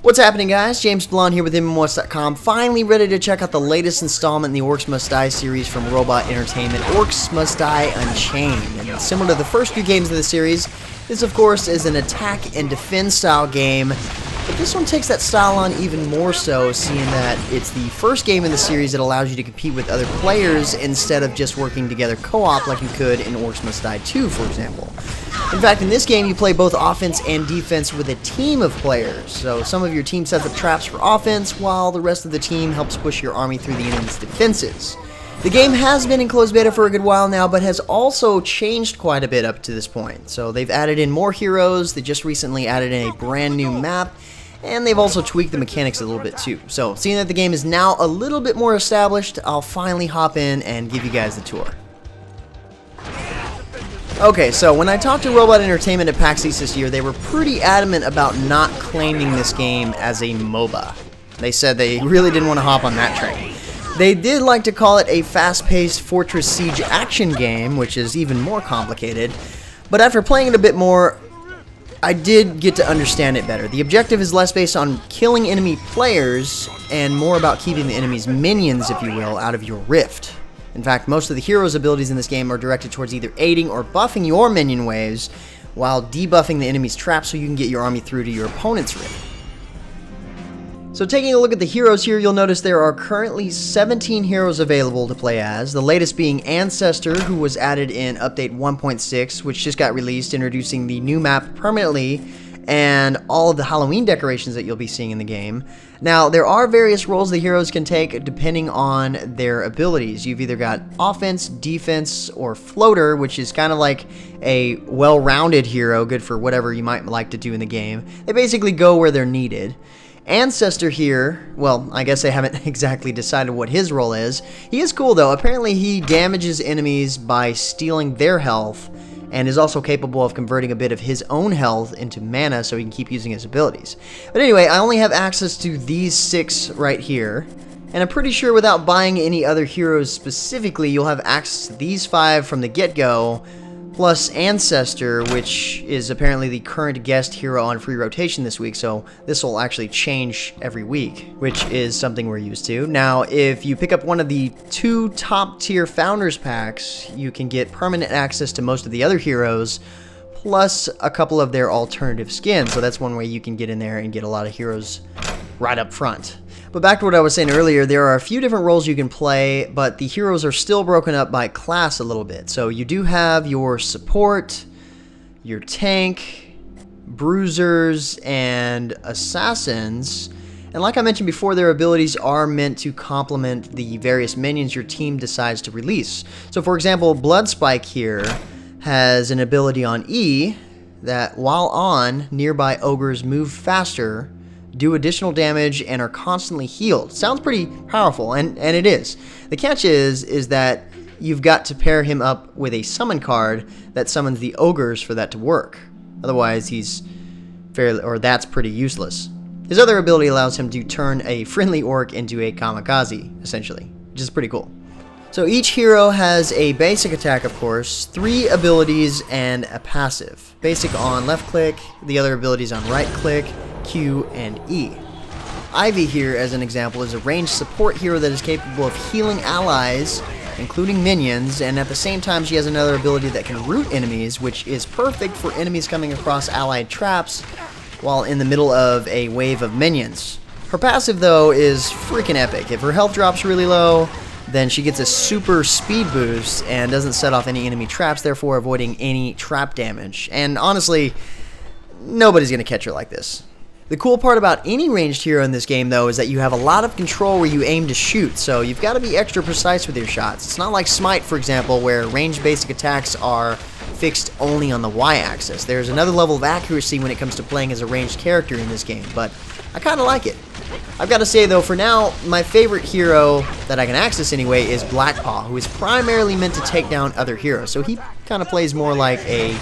What's happening, guys? James Blonde here with MMOHuts.com, finally ready to check out the latest installment in the Orcs Must Die series from Robot Entertainment, Orcs Must Die Unchained. And similar to the first few games of the series, this of course is an attack and defend style game, but this one takes that style on even more so, seeing that it's the first game in the series that allows you to compete with other players instead of just working together co-op like you could in Orcs Must Die 2, for example. In fact, in this game, you play both offense and defense with a team of players. So some of your team sets up traps for offense, while the rest of the team helps push your army through the enemy's defenses. The game has been in closed beta for a good while now, but has also changed quite a bit up to this point. So they've added in more heroes, they just recently added in a brand new map, and they've also tweaked the mechanics a little bit too. So seeing that the game is now a little bit more established, I'll finally hop in and give you guys the tour. Okay, so when I talked to Robot Entertainment at PAX East this year, they were pretty adamant about not claiming this game as a MOBA. They said they really didn't want to hop on that train. They did like to call it a fast-paced Fortress Siege action game, which is even more complicated, but after playing it a bit more, I did get to understand it better. The objective is less based on killing enemy players, and more about keeping the enemy's minions, if you will, out of your rift. In fact, most of the heroes' abilities in this game are directed towards either aiding or buffing your minion waves, while debuffing the enemy's traps so you can get your army through to your opponent's rift. So taking a look at the heroes here, you'll notice there are currently 17 heroes available to play as, the latest being Ancestor, who was added in Update 1.6, which just got released, introducing the new map permanently, and all of the Halloween decorations that you'll be seeing in the game. Now, there are various roles the heroes can take depending on their abilities. You've either got offense, defense, or floater, which is kind of like a well-rounded hero, good for whatever you might like to do in the game. They basically go where they're needed. Ancestor here, well, I guess they haven't exactly decided what his role is. He is cool though. Apparently he damages enemies by stealing their health, and is also capable of converting a bit of his own health into mana so he can keep using his abilities. But anyway, I only have access to these 6 right here, and I'm pretty sure without buying any other heroes specifically, you'll have access to these 5 from the get-go, plus Ancestor, which is apparently the current guest hero on free rotation this week, so this will actually change every week, which is something we're used to. Now, if you pick up one of the 2 top-tier Founders Packs, you can get permanent access to most of the other heroes, plus a couple of their alternative skins, so that's one way you can get in there and get a lot of heroes right up front. But back to what I was saying earlier, there are a few different roles you can play, but the heroes are still broken up by class a little bit. So you do have your support, your tank, bruisers, and assassins. And like I mentioned before, their abilities are meant to complement the various minions your team decides to release. So for example, Bloodspike here has an ability on E that while on, nearby ogres move faster, do additional damage, and are constantly healed. Sounds pretty powerful, and it is. The catch is that you've got to pair him up with a summon card that summons the ogres for that to work. Otherwise, that's pretty useless. His other ability allows him to turn a friendly orc into a kamikaze, essentially, which is pretty cool. So each hero has a basic attack, of course, 3 abilities, and a passive. Basic on left click, the other abilities on right click, Q, and E. Ivy here, as an example, is a ranged support hero that is capable of healing allies, including minions, and at the same time she has another ability that can root enemies, which is perfect for enemies coming across allied traps while in the middle of a wave of minions. Her passive, though, is freaking epic. If her health drops really low, then she gets a super speed boost and doesn't set off any enemy traps, therefore avoiding any trap damage. And honestly, nobody's going to catch her like this. The cool part about any ranged hero in this game, though, is that you have a lot of control where you aim to shoot, so you've got to be extra precise with your shots. It's not like Smite, for example, where ranged basic attacks are fixed only on the Y-axis. There's another level of accuracy when it comes to playing as a ranged character in this game, but I kind of like it. I've got to say, though, for now, my favorite hero that I can access anyway is Blackpaw, who is primarily meant to take down other heroes, so he kind of plays more like a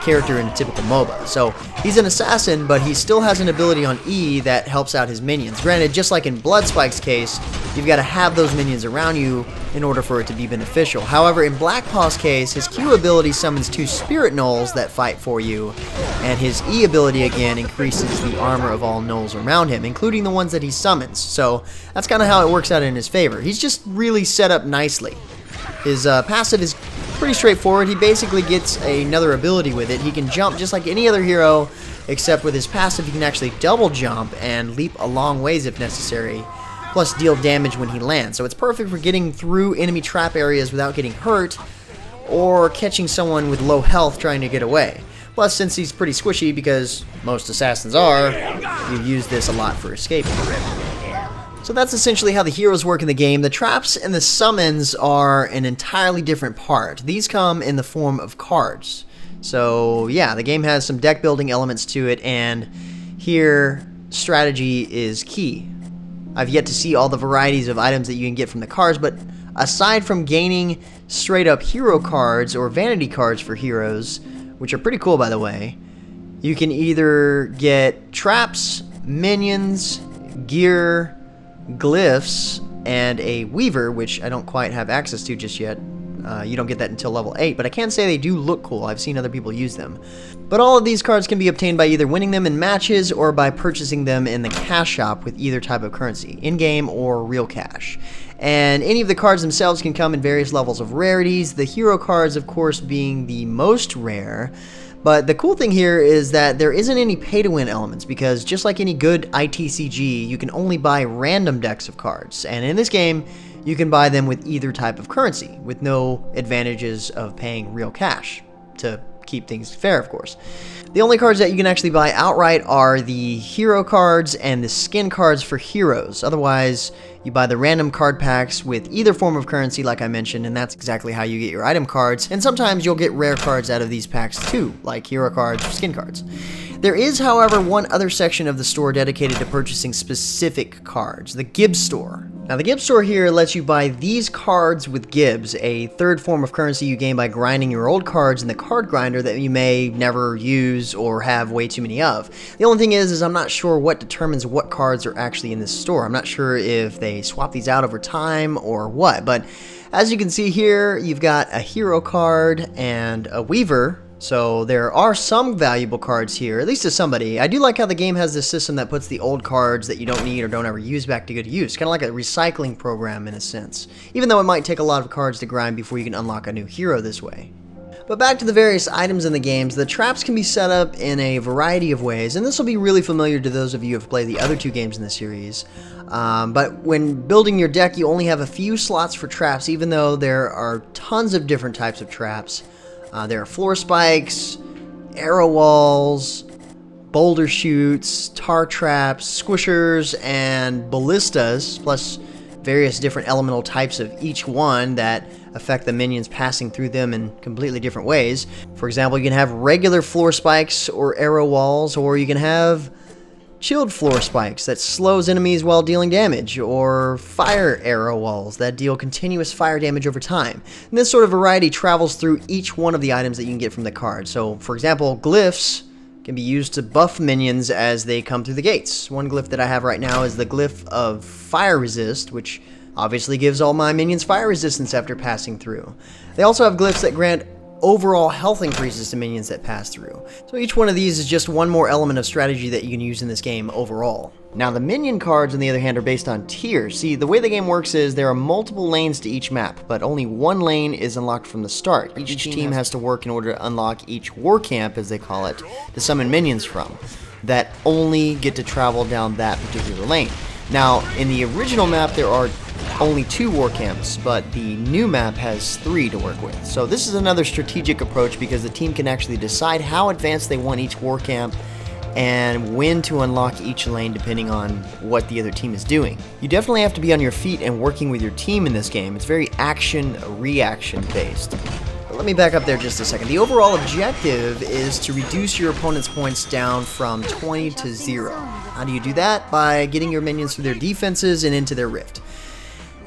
character in a typical MOBA. So he's an assassin, but he still has an ability on E that helps out his minions. Granted, just like in Bloodspike's case, you've got to have those minions around you in order for it to be beneficial. However, in Blackpaw's case, his Q ability summons 2 Spirit Gnolls that fight for you, and his E ability again increases the armor of all Gnolls around him, including the ones that he summons. So that's kind of how it works out in his favor. He's just really set up nicely. His passive is pretty straightforward. He basically gets another ability with it. He can jump just like any other hero, except with his passive he can actually double jump and leap a long ways if necessary, plus deal damage when he lands. So it's perfect for getting through enemy trap areas without getting hurt, or catching someone with low health trying to get away. Plus, since he's pretty squishy, because most assassins are, you use this a lot for escaping. So that's essentially how the heroes work in the game. The traps and the summons are an entirely different part. These come in the form of cards. So yeah, the game has some deck building elements to it, and here strategy is key. I've yet to see all the varieties of items that you can get from the cards, but aside from gaining straight up hero cards or vanity cards for heroes, which are pretty cool by the way, you can either get traps, minions, gear, glyphs, and a weaver, which I don't quite have access to just yet. You don't get that until level 8, but I can say they do look cool. I've seen other people use them. But all of these cards can be obtained by either winning them in matches or by purchasing them in the cash shop with either type of currency, in-game or real cash. And any of the cards themselves can come in various levels of rarities, the hero cards of course being the most rare. But the cool thing here is that there isn't any pay-to-win elements, because just like any good ITCG, you can only buy random decks of cards. And in this game, you can buy them with either type of currency, with no advantages of paying real cash, to keep things fair, of course. The only cards that you can actually buy outright are the hero cards and the skin cards for heroes. Otherwise, you buy the random card packs with either form of currency like I mentioned, and that's exactly how you get your item cards. And sometimes you'll get rare cards out of these packs too, like hero cards or skin cards. There is, however, one other section of the store dedicated to purchasing specific cards, the Gibbs store. Now the Gibbs store here lets you buy these cards with Gibbs, a third form of currency you gain by grinding your old cards in the card grinder that you may never use or have way too many of. The only thing is I'm not sure what determines what cards are actually in this store. I'm not sure if they swap these out over time or what, but as you can see here, you've got a hero card and a weaver. So there are some valuable cards here, at least to somebody. I do like how the game has this system that puts the old cards that you don't need or don't ever use back to good use. Kind of like a recycling program in a sense. Even though it might take a lot of cards to grind before you can unlock a new hero this way. But back to the various items in the games, the traps can be set up in a variety of ways, and this will be really familiar to those of you who have played the other 2 games in the series. But when building your deck, you only have a few slots for traps, even though there are tons of different types of traps. There are floor spikes, arrow walls, boulder chutes, tar traps, squishers, and ballistas, plus various different elemental types of each one that affect the minions passing through them in completely different ways. For example, you can have regular floor spikes or arrow walls, or you can have chilled floor spikes that slows enemies while dealing damage, or fire arrow walls that deal continuous fire damage over time. And this sort of variety travels through each one of the items that you can get from the card. So, for example, glyphs can be used to buff minions as they come through the gates. One glyph that I have right now is the glyph of fire resist, which obviously gives all my minions fire resistance after passing through. They also have glyphs that grant overall health increases to minions that pass through. So each one of these is just one more element of strategy that you can use in this game overall. Now the minion cards on the other hand are based on tiers. See, the way the game works is there are multiple lanes to each map, but only one lane is unlocked from the start. Each team has to work in order to unlock each war camp, as they call it, to summon minions from, that only get to travel down that particular lane. Now, in the original map there are only 2 war camps, but the new map has 3 to work with. So this is another strategic approach because the team can actually decide how advanced they want each war camp and when to unlock each lane depending on what the other team is doing. You definitely have to be on your feet and working with your team in this game. It's very action-reaction based. But let me back up there just a second. The overall objective is to reduce your opponent's points down from 20 to 0. How do you do that? By getting your minions through their defenses and into their rift.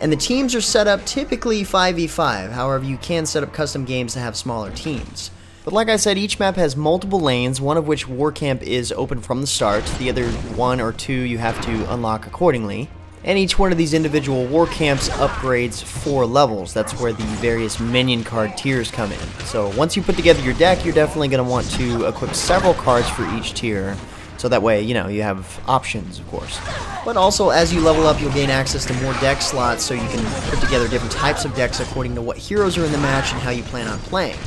And the teams are set up typically 5v5, however you can set up custom games to have smaller teams. But like I said, each map has multiple lanes, one of which War Camp is open from the start. The other one or two you have to unlock accordingly. And each one of these individual War Camps upgrades 4 levels. That's where the various minion card tiers come in. So once you put together your deck, you're definitely going to want to equip several cards for each tier. So that way, you know, you have options, of course. But also, as you level up, you'll gain access to more deck slots so you can put together different types of decks according to what heroes are in the match and how you plan on playing.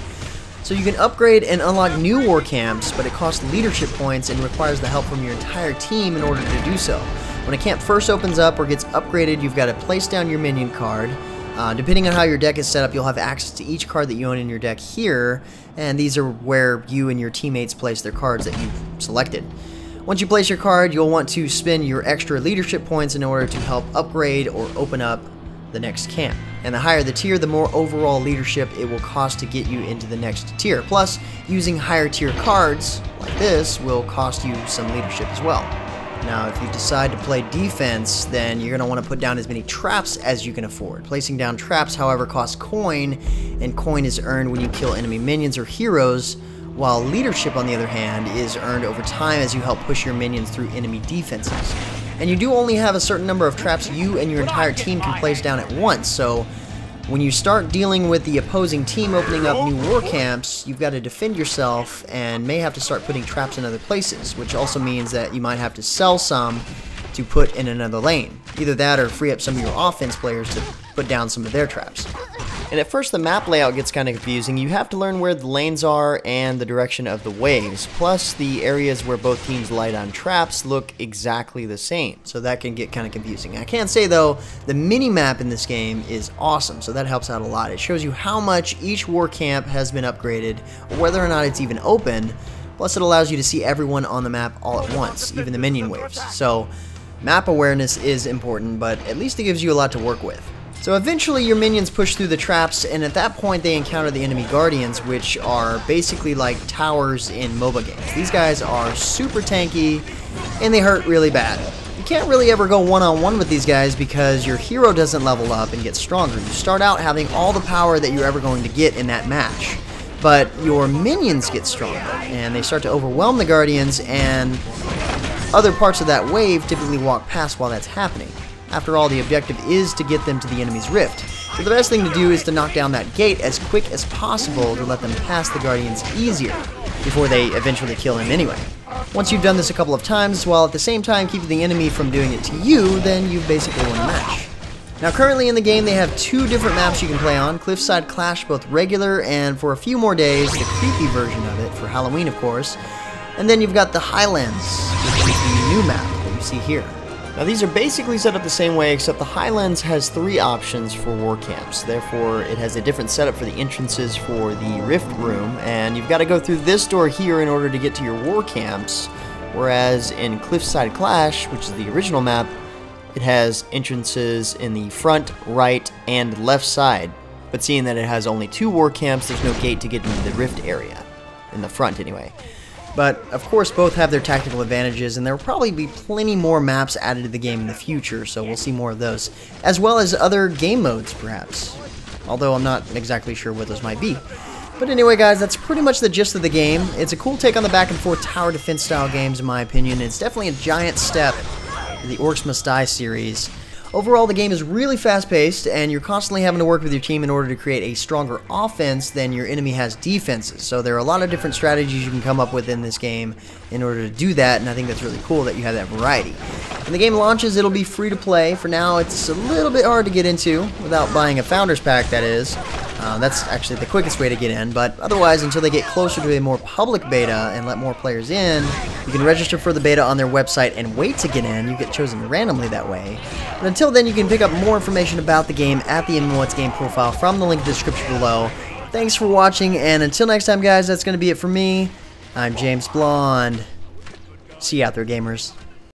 So you can upgrade and unlock new War Camps, but it costs leadership points and requires the help from your entire team in order to do so. When a camp first opens up or gets upgraded, you've got to place down your minion card. Depending on how your deck is set up, you'll have access to each card that you own in your deck here, and these are where you and your teammates place their cards that you've selected. Once you place your card, you'll want to spend your extra leadership points in order to help upgrade or open up the next camp. And the higher the tier, the more overall leadership it will cost to get you into the next tier. Plus, using higher tier cards, like this, will cost you some leadership as well. Now, if you decide to play defense, then you're going to want to put down as many traps as you can afford. Placing down traps, however, costs coin, and coin is earned when you kill enemy minions or heroes, while leadership, on the other hand, is earned over time as you help push your minions through enemy defenses. And you do only have a certain number of traps you and your entire team can place down at once, so when you start dealing with the opposing team opening up new war camps, you've got to defend yourself and may have to start putting traps in other places, which also means that you might have to sell some to put in another lane. Either that or free up some of your offense players to put down some of their traps. And at first the map layout gets kind of confusing. You have to learn where the lanes are and the direction of the waves. Plus the areas where both teams light on traps look exactly the same. So that can get kind of confusing. I can say though, the mini-map in this game is awesome. So that helps out a lot. It shows you how much each war camp has been upgraded, or whether or not it's even open. Plus it allows you to see everyone on the map all at once, even the minion waves. So map awareness is important, but at least it gives you a lot to work with. So eventually your minions push through the traps, and at that point they encounter the enemy guardians, which are basically like towers in MOBA games. These guys are super tanky, and they hurt really bad. You can't really ever go one-on-one with these guys because your hero doesn't level up and get stronger. You start out having all the power that you're ever going to get in that match. But your minions get stronger, and they start to overwhelm the guardians, and other parts of that wave typically walk past while that's happening. After all, the objective is to get them to the enemy's rift. So the best thing to do is to knock down that gate as quick as possible to let them pass the guardians easier, before they eventually kill him anyway. Once you've done this a couple of times, while at the same time keeping the enemy from doing it to you, then you've basically won the match. Now currently in the game they have 2 different maps you can play on, Cliffside Clash, both regular and for a few more days, the creepy version of it, for Halloween of course. And then you've got the Highlands, which is the new map that you see here. Now these are basically set up the same way, except the Highlands has 3 options for war camps. Therefore, it has a different setup for the entrances for the Rift Room, and you've got to go through this door here in order to get to your war camps. Whereas in Cliffside Clash, which is the original map, it has entrances in the front, right, and left side. But seeing that it has only 2 war camps, there's no gate to get into the Rift area. In the front, anyway. But, of course, both have their tactical advantages, and there will probably be plenty more maps added to the game in the future, so we'll see more of those. As well as other game modes, perhaps. Although I'm not exactly sure what those might be. But anyway, guys, that's pretty much the gist of the game. It's a cool take on the back-and-forth tower defense style games, in my opinion. It's definitely a giant step in the Orcs Must Die series. Overall, the game is really fast-paced, and you're constantly having to work with your team in order to create a stronger offense than your enemy has defenses. So there are a lot of different strategies you can come up with in this game in order to do that, and I think that's really cool that you have that variety. When the game launches, it'll be free to play. For now, it's a little bit hard to get into, without buying a Founders Pack, that is. That's actually the quickest way to get in, but otherwise, until they get closer to a more public beta and let more players in, you can register for the beta on their website and wait to get in. You get chosen randomly that way. But until then, you can pick up more information about the game at the MMOHuts game profile from the link in the description below. Thanks for watching, and until next time, guys, that's going to be it for me. I'm James Blonde. See you out there, gamers.